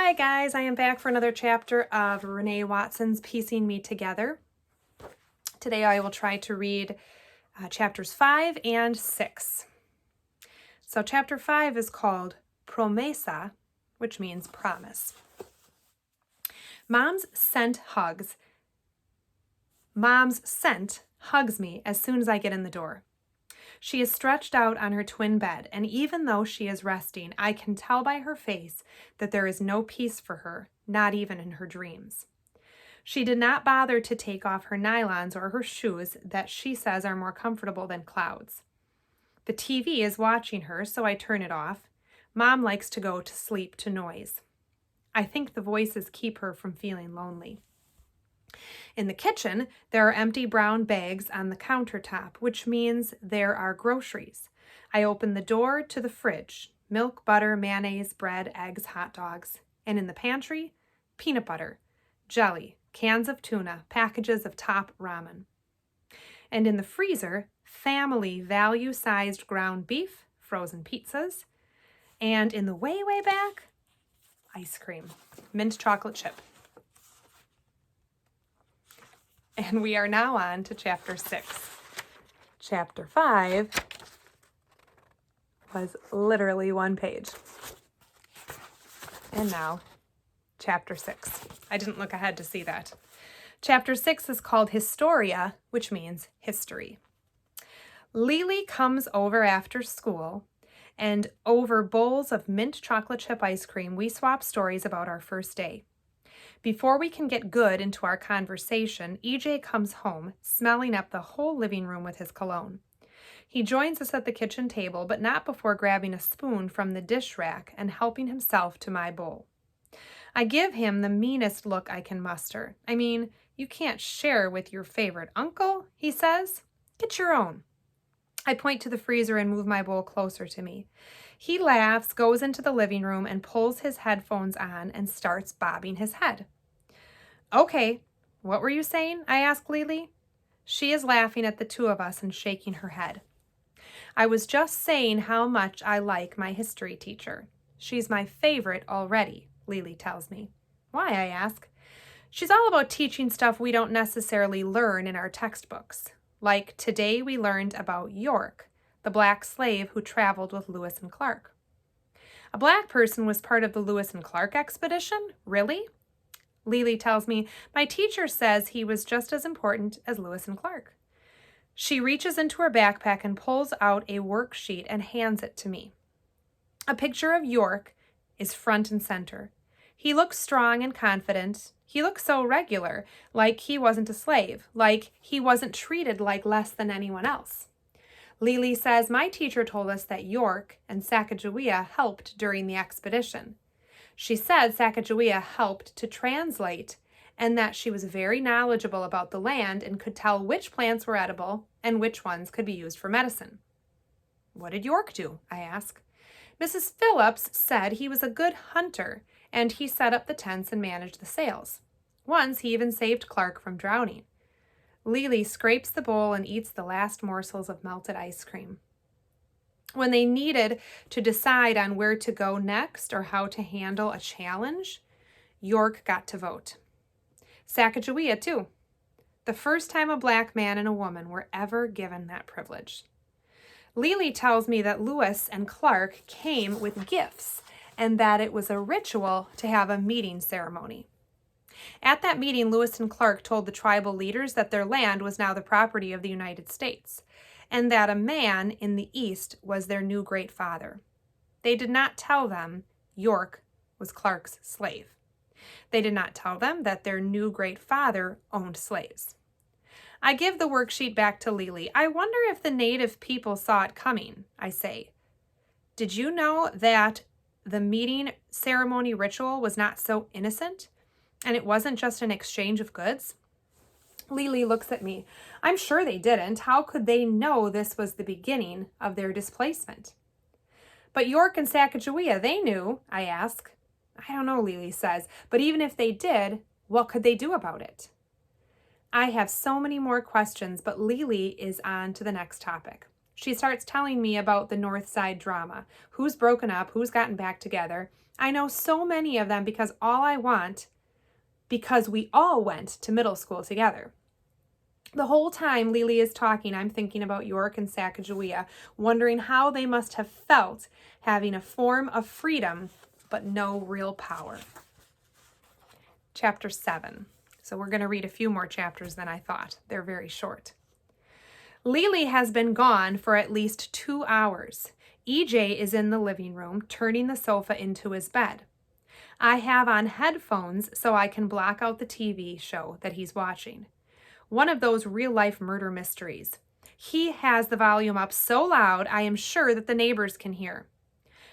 Hi guys, I am back for another chapter of Renee Watson's Piecing Me Together. Today I will try to read chapters 5 and 6. So chapter 5 is called Promesa, which means promise. Mom's scent hugs me as soon as I get in the door. She is stretched out on her twin bed, and even though she is resting, I can tell by her face that there is no peace for her, not even in her dreams. She did not bother to take off her nylons or her shoes that she says are more comfortable than clouds. The TV is watching her, so I turn it off. Mom likes to go to sleep to noise. I think the voices keep her from feeling lonely. In the kitchen, there are empty brown bags on the countertop, which means there are groceries. I open the door to the fridge: milk, butter, mayonnaise, bread, eggs, hot dogs. And in the pantry, peanut butter, jelly, cans of tuna, packages of top ramen. And in the freezer, family value-sized ground beef, frozen pizzas. And in the way back, ice cream, mint chocolate chip. And we are now on to chapter 6. Chapter 5 was literally one page. And now, chapter 6. I didn't look ahead to see that. Chapter 6 is called Historia, which means history. Lily comes over after school, and over bowls of mint chocolate chip ice cream, we swap stories about our first day. Before we can get good into our conversation, EJ comes home, smelling up the whole living room with his cologne. He joins us at the kitchen table, but not before grabbing a spoon from the dish rack and helping himself to my bowl. I give him the meanest look I can muster. I mean, you can't share with your favorite uncle, he says. Get your own. I point to the freezer and move my bowl closer to me. He laughs, goes into the living room, and pulls his headphones on and starts bobbing his head. Okay, what were you saying? I ask Lily. She is laughing at the two of us and shaking her head. I was just saying how much I like my history teacher. She's my favorite already, Lily tells me. Why, I ask. She's all about teaching stuff we don't necessarily learn in our textbooks. Like today we learned about York, the black slave who traveled with Lewis and Clark. A black person was part of the Lewis and Clark expedition? Really? Lily tells me, my teacher says he was just as important as Lewis and Clark. She reaches into her backpack and pulls out a worksheet and hands it to me. A picture of York is front and center. He looks strong and confident. He looks so regular, like he wasn't a slave, like he wasn't treated like less than anyone else. Lily says, my teacher told us that York and Sacagawea helped during the expedition. She said Sacagawea helped to translate and that she was very knowledgeable about the land and could tell which plants were edible and which ones could be used for medicine. What did York do? I ask. Mrs. Phillips said he was a good hunter and he set up the tents and managed the sales. Once he even saved Clark from drowning. Lily scrapes the bowl and eats the last morsels of melted ice cream. When they needed to decide on where to go next or how to handle a challenge, York got to vote. Sacagawea, too. The first time a black man and a woman were ever given that privilege. Lily tells me that Lewis and Clark came with gifts and that it was a ritual to have a meeting ceremony. At that meeting, Lewis and Clark told the tribal leaders that their land was now the property of the United States, and that a man in the East was their new great father. They did not tell them York was Clark's slave. They did not tell them that their new great father owned slaves. I give the worksheet back to Lily. I wonder if the native people saw it coming, I say. Did you know that the meeting ceremony ritual was not so innocent? And it wasn't just an exchange of goods? Lily looks at me. I'm sure they didn't. How could they know this was the beginning of their displacement? But York and Sacagawea, they knew, I ask. I don't know, Lily says, but even if they did, what could they do about it? I have so many more questions, but Lily is on to the next topic. She starts telling me about the North Side drama, who's broken up, who's gotten back together, I know so many of them because we all went to middle school together. The whole time Lily is talking, I'm thinking about York and Sacagawea, wondering how they must have felt having a form of freedom, but no real power. Chapter 7. So we're going to read a few more chapters than I thought. They're very short. Lily has been gone for at least 2 hours. EJ is in the living room, turning the sofa into his bed. I have on headphones so I can block out the TV show that he's watching. One of those real-life murder mysteries. He has the volume up so loud I am sure that the neighbors can hear.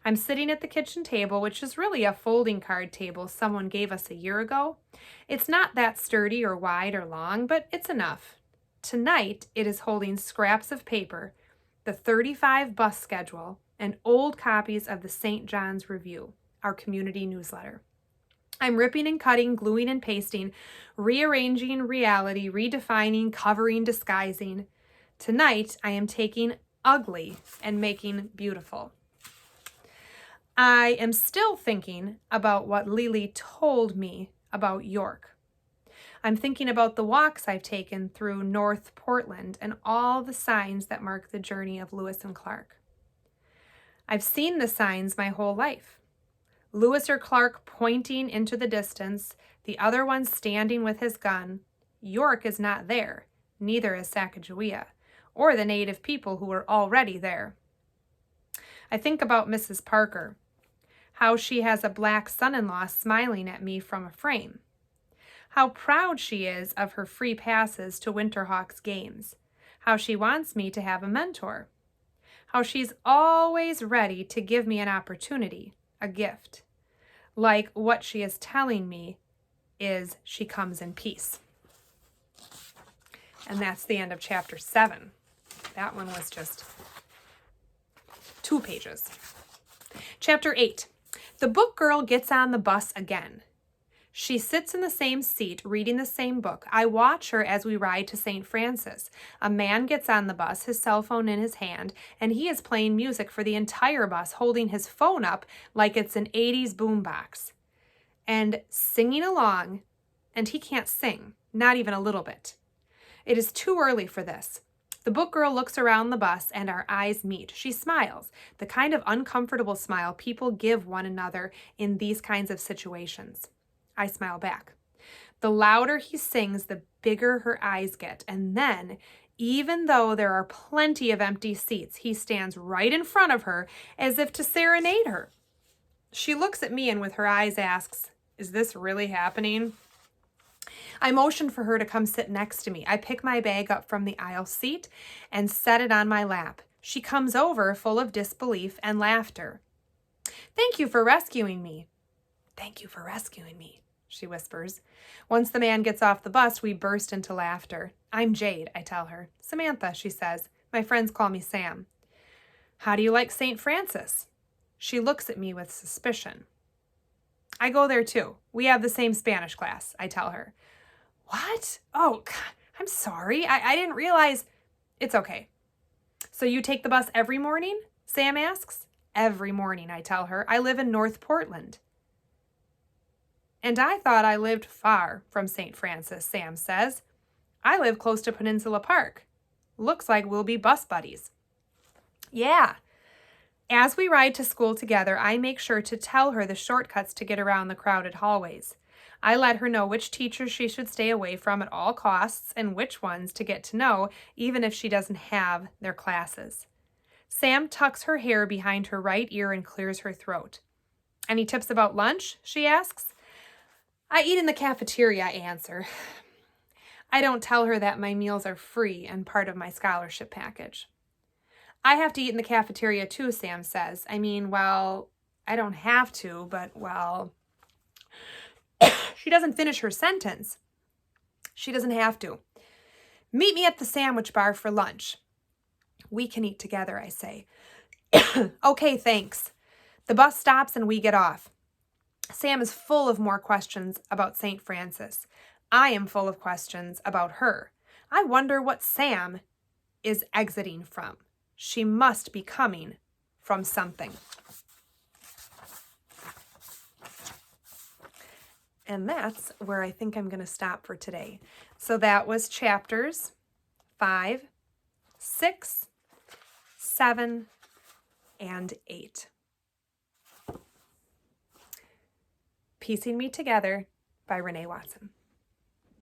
I'm sitting at the kitchen table, which is really a folding card table someone gave us a year ago. It's not that sturdy or wide or long, but it's enough. Tonight, it is holding scraps of paper, the 35 bus schedule, and old copies of the St. John's Review, our community newsletter. I'm ripping and cutting, gluing and pasting, rearranging reality, redefining, covering, disguising. Tonight, I am taking ugly and making beautiful. I am still thinking about what Lily told me about York. I'm thinking about the walks I've taken through North Portland and all the signs that mark the journey of Lewis and Clark. I've seen the signs my whole life. Lewis or Clark pointing into the distance, the other one standing with his gun. York is not there, neither is Sacagawea, or the native people who were already there. I think about Mrs. Parker, how she has a black son-in-law smiling at me from a frame. How proud she is of her free passes to Winterhawks games. How she wants me to have a mentor. How she's always ready to give me an opportunity, a gift. Like what she is telling me is she comes in peace. And that's the end of chapter 7. That one was just 2 pages. Chapter 8. The book girl gets on the bus again. She sits in the same seat, reading the same book. I watch her as we ride to St. Francis. A man gets on the bus, his cell phone in his hand, and he is playing music for the entire bus, holding his phone up like it's an 80s boombox. And singing along, and he can't sing, not even a little bit. It is too early for this. The book girl looks around the bus and our eyes meet. She smiles, the kind of uncomfortable smile people give one another in these kinds of situations. I smile back. The louder he sings, the bigger her eyes get. And then, even though there are plenty of empty seats, he stands right in front of her as if to serenade her. She looks at me and with her eyes asks, "Is this really happening?" I motion for her to come sit next to me. I pick my bag up from the aisle seat and set it on my lap. She comes over full of disbelief and laughter. "Thank you for rescuing me." "Thank you for rescuing me," she whispers. Once the man gets off the bus, we burst into laughter. "I'm Jade," I tell her. "Samantha," she says. "My friends call me Sam." "How do you like St. Francis?" She looks at me with suspicion. "I go there too. We have the same Spanish class," I tell her. "What? Oh, God, I'm sorry. I didn't realize." "It's okay." "So you take the bus every morning?" Sam asks. "Every morning," I tell her. "I live in North Portland." "And I thought I lived far from St. Francis," Sam says. "I live close to Peninsula Park. Looks like we'll be bus buddies." "Yeah." As we ride to school together, I make sure to tell her the shortcuts to get around the crowded hallways. I let her know which teachers she should stay away from at all costs and which ones to get to know, even if she doesn't have their classes. Sam tucks her hair behind her right ear and clears her throat. "Any tips about lunch?" she asks. "I eat in the cafeteria," I answer. I don't tell her that my meals are free and part of my scholarship package. "I have to eat in the cafeteria too," Sam says. I don't have to, but She doesn't finish her sentence. She doesn't have to. "Meet me at the sandwich bar for lunch." "We can eat together," I say. "Okay, thanks." The bus stops and we get off. Sam is full of more questions about St. Francis. I am full of questions about her. I wonder what Sam is exiting from. She must be coming from something. And that's where I think I'm going to stop for today. So that was chapters 5, 6, 7, and 8. Piecing Me Together by Renee Watson.